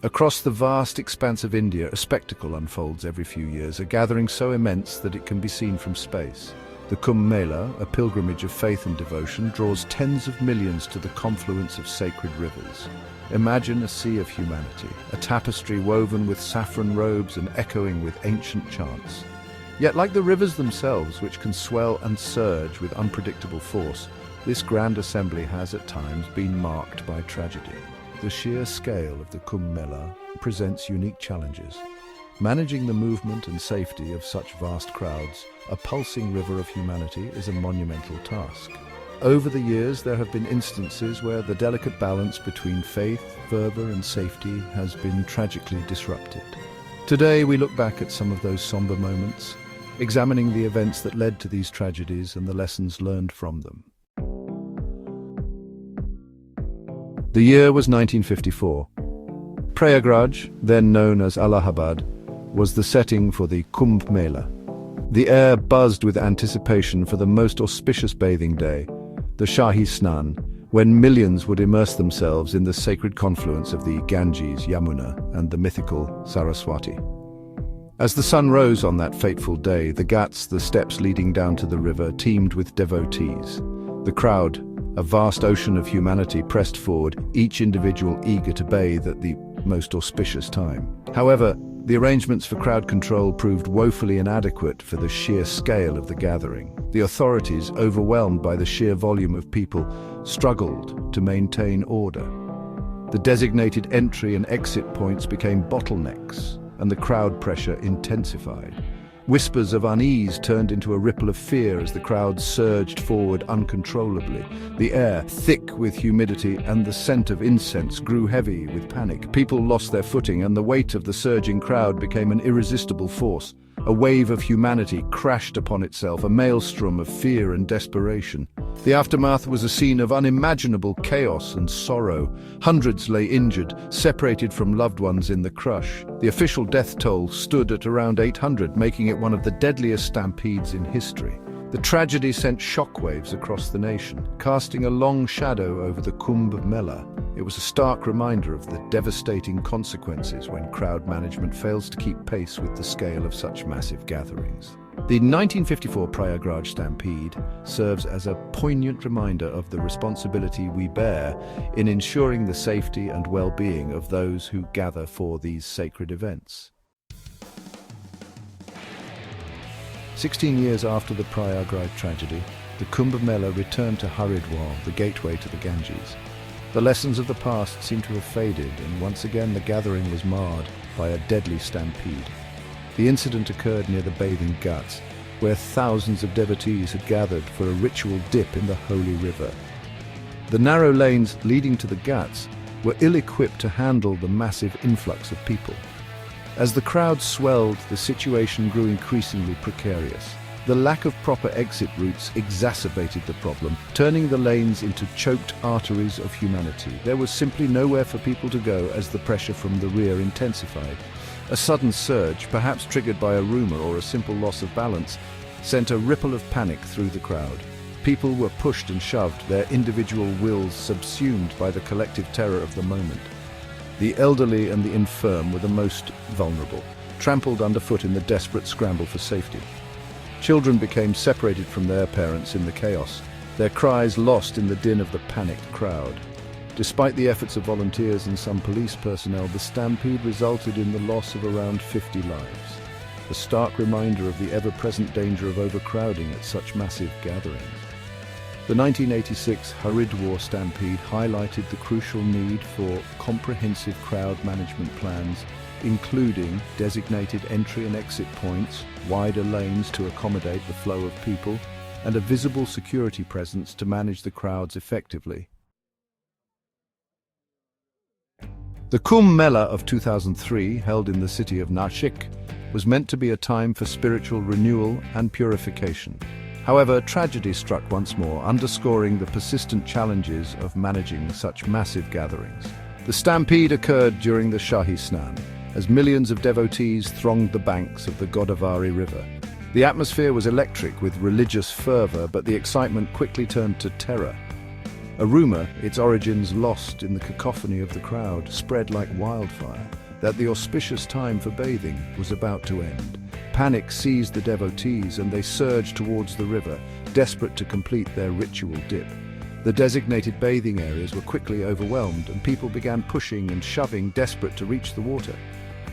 Across the vast expanse of India, a spectacle unfolds every few years, a gathering so immense that it can be seen from space. The Kumbh Mela, a pilgrimage of faith and devotion, draws tens of millions to the confluence of sacred rivers. Imagine a sea of humanity, a tapestry woven with saffron robes and echoing with ancient chants. Yet like the rivers themselves, which can swell and surge with unpredictable force, this grand assembly has at times been marked by tragedy. The sheer scale of the Kumbh Mela presents unique challenges. Managing the movement and safety of such vast crowds, a pulsing river of humanity, is a monumental task. Over the years, there have been instances where the delicate balance between faith, fervor, and safety has been tragically disrupted. Today, we look back at some of those somber moments, examining the events that led to these tragedies and the lessons learned from them. The year was 1954. Prayagraj, then known as Allahabad, was the setting for the Kumbh Mela. The air buzzed with anticipation for the most auspicious bathing day, the Shahi Snan, when millions would immerse themselves in the sacred confluence of the Ganges, Yamuna, and the mythical Saraswati. As the sun rose on that fateful day, the ghats, the steps leading down to the river, teemed with devotees. The crowd, a vast ocean of humanity, pressed forward, each individual eager to bathe at the most auspicious time. However, the arrangements for crowd control proved woefully inadequate for the sheer scale of the gathering. The authorities, overwhelmed by the sheer volume of people, struggled to maintain order. The designated entry and exit points became bottlenecks, and the crowd pressure intensified. Whispers of unease turned into a ripple of fear as the crowd surged forward uncontrollably. The air, thick with humidity, and the scent of incense grew heavy with panic. People lost their footing, and the weight of the surging crowd became an irresistible force. A wave of humanity crashed upon itself, a maelstrom of fear and desperation. The aftermath was a scene of unimaginable chaos and sorrow. Hundreds lay injured, separated from loved ones in the crush. The official death toll stood at around 800, making it one of the deadliest stampedes in history. The tragedy sent shockwaves across the nation, casting a long shadow over the Kumbh Mela. It was a stark reminder of the devastating consequences when crowd management fails to keep pace with the scale of such massive gatherings. The 1954 Prayagraj stampede serves as a poignant reminder of the responsibility we bear in ensuring the safety and well-being of those who gather for these sacred events. 16 years after the Prayagraj tragedy, the Kumbh Mela returned to Haridwar, the gateway to the Ganges. The lessons of the past seem to have faded, and once again the gathering was marred by a deadly stampede. The incident occurred near the bathing ghats, where thousands of devotees had gathered for a ritual dip in the holy river. The narrow lanes leading to the ghats were ill-equipped to handle the massive influx of people. As the crowd swelled, the situation grew increasingly precarious. The lack of proper exit routes exacerbated the problem, turning the lanes into choked arteries of humanity. There was simply nowhere for people to go as the pressure from the rear intensified. A sudden surge, perhaps triggered by a rumor or a simple loss of balance, sent a ripple of panic through the crowd. People were pushed and shoved, their individual wills subsumed by the collective terror of the moment. The elderly and the infirm were the most vulnerable, trampled underfoot in the desperate scramble for safety. Children became separated from their parents in the chaos, their cries lost in the din of the panicked crowd. Despite the efforts of volunteers and some police personnel, the stampede resulted in the loss of around 50 lives, a stark reminder of the ever-present danger of overcrowding at such massive gatherings. The 1986 Haridwar stampede highlighted the crucial need for comprehensive crowd management plans, including designated entry and exit points, wider lanes to accommodate the flow of people, and a visible security presence to manage the crowds effectively. The Kumbh Mela of 2003, held in the city of Nashik, was meant to be a time for spiritual renewal and purification. However, tragedy struck once more, underscoring the persistent challenges of managing such massive gatherings. The stampede occurred during the Shahi Snan, as millions of devotees thronged the banks of the Godavari river. The atmosphere was electric with religious fervor, but the excitement quickly turned to terror. A rumor, its origins lost in the cacophony of the crowd, spread like wildfire, that the auspicious time for bathing was about to end. Panic seized the devotees and they surged towards the river, desperate to complete their ritual dip. The designated bathing areas were quickly overwhelmed and people began pushing and shoving, desperate to reach the water.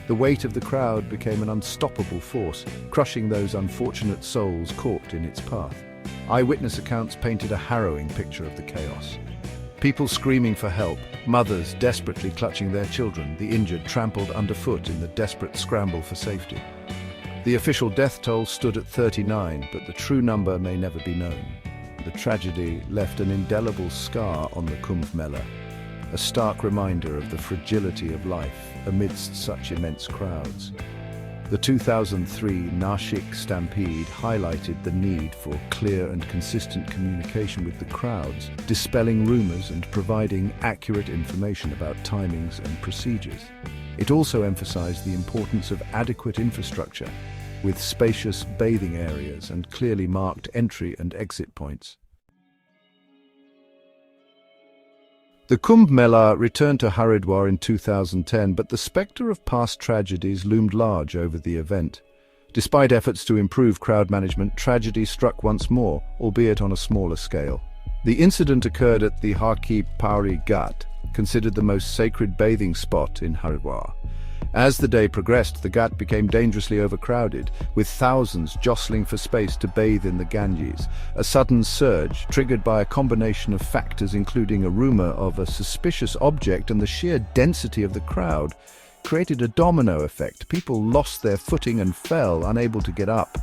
The weight of the crowd became an unstoppable force, crushing those unfortunate souls caught in its path. Eyewitness accounts painted a harrowing picture of the chaos. People screaming for help, mothers desperately clutching their children, the injured trampled underfoot in the desperate scramble for safety. The official death toll stood at 39, but the true number may never be known. The tragedy left an indelible scar on the Kumbh Mela, a stark reminder of the fragility of life amidst such immense crowds. The 2003 Nashik stampede highlighted the need for clear and consistent communication with the crowds, dispelling rumors and providing accurate information about timings and procedures. It also emphasized the importance of adequate infrastructure, with spacious bathing areas and clearly marked entry and exit points. The Kumbh Mela returned to Haridwar in 2010, but the spectre of past tragedies loomed large over the event. Despite efforts to improve crowd management, tragedy struck once more, albeit on a smaller scale. The incident occurred at the Haki Pauri Ghat, considered the most sacred bathing spot in Haridwar. As the day progressed, the Ghat became dangerously overcrowded, with thousands jostling for space to bathe in the Ganges. A sudden surge, triggered by a combination of factors including a rumor of a suspicious object and the sheer density of the crowd, created a domino effect. People lost their footing and fell, unable to get up.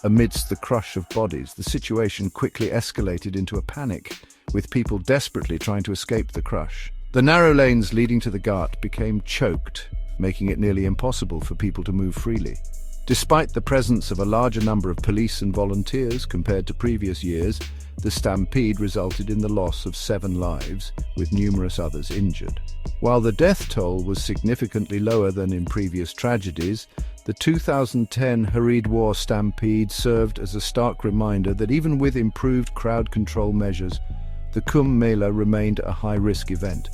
Amidst the crush of bodies, the situation quickly escalated into a panic, with people desperately trying to escape the crush. The narrow lanes leading to the Ghat became choked, making it nearly impossible for people to move freely. Despite the presence of a larger number of police and volunteers compared to previous years, the stampede resulted in the loss of 7 lives, with numerous others injured. While the death toll was significantly lower than in previous tragedies, the 2010 Haridwar stampede served as a stark reminder that even with improved crowd control measures, the Kumbh Mela remained a high-risk event.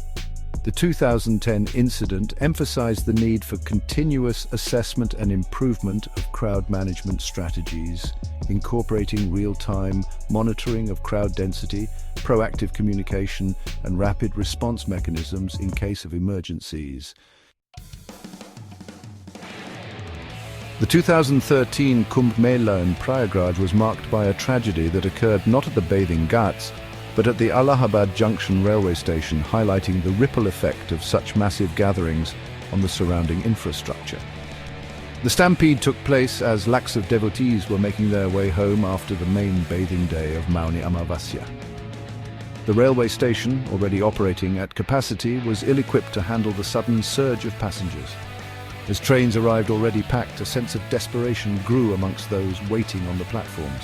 The 2010 incident emphasized the need for continuous assessment and improvement of crowd management strategies, incorporating real-time monitoring of crowd density, proactive communication, and rapid response mechanisms in case of emergencies. The 2013 Kumbh Mela in Prayagraj was marked by a tragedy that occurred not at the bathing ghats, but at the Allahabad Junction railway station, highlighting the ripple effect of such massive gatherings on the surrounding infrastructure. The stampede took place as lakhs of devotees were making their way home after the main bathing day of Mauni Amavasya. The railway station, already operating at capacity, was ill-equipped to handle the sudden surge of passengers. As trains arrived already packed, a sense of desperation grew amongst those waiting on the platforms.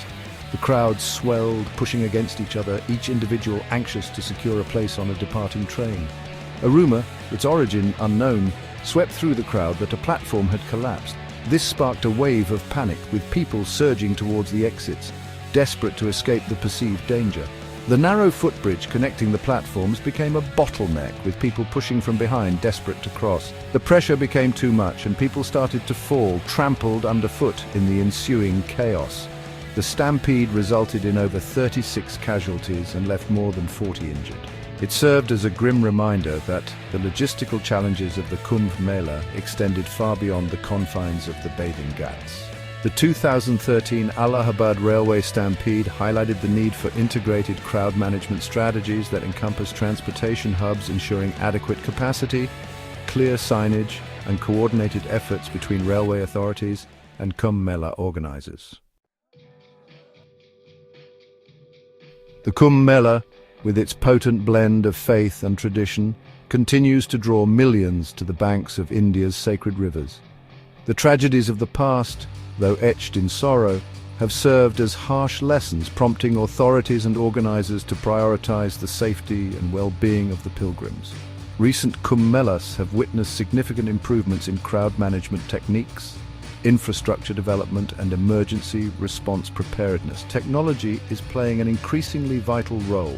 The crowd swelled, pushing against each other, each individual anxious to secure a place on a departing train. A rumor, its origin unknown, swept through the crowd that a platform had collapsed. This sparked a wave of panic, with people surging towards the exits, desperate to escape the perceived danger. The narrow footbridge connecting the platforms became a bottleneck, with people pushing from behind, desperate to cross. The pressure became too much, and people started to fall, trampled underfoot in the ensuing chaos. The stampede resulted in over 36 casualties and left more than 40 injured. It served as a grim reminder that the logistical challenges of the Kumbh Mela extended far beyond the confines of the bathing ghats. The 2013 Allahabad railway stampede highlighted the need for integrated crowd management strategies that encompass transportation hubs, ensuring adequate capacity, clear signage, and coordinated efforts between railway authorities and Kumbh Mela organizers. The Kumbh Mela, with its potent blend of faith and tradition, continues to draw millions to the banks of India's sacred rivers. The tragedies of the past, though etched in sorrow, have served as harsh lessons, prompting authorities and organizers to prioritize the safety and well-being of the pilgrims. Recent Kumbh Melas have witnessed significant improvements in crowd management techniques, infrastructure development, and emergency response preparedness. Technology is playing an increasingly vital role,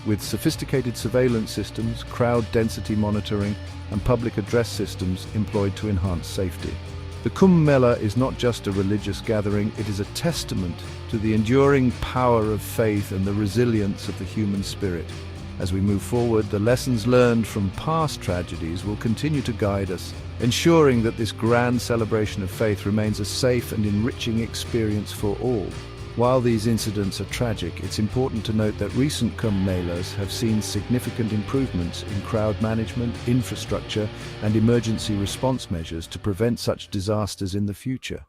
with sophisticated surveillance systems, crowd density monitoring, and public address systems employed to enhance safety. The Kumbh Mela is not just a religious gathering, it is a testament to the enduring power of faith and the resilience of the human spirit. As we move forward, the lessons learned from past tragedies will continue to guide us, ensuring that this grand celebration of faith remains a safe and enriching experience for all. While these incidents are tragic, it's important to note that recent Kumbh Melas have seen significant improvements in crowd management, infrastructure, and emergency response measures to prevent such disasters in the future.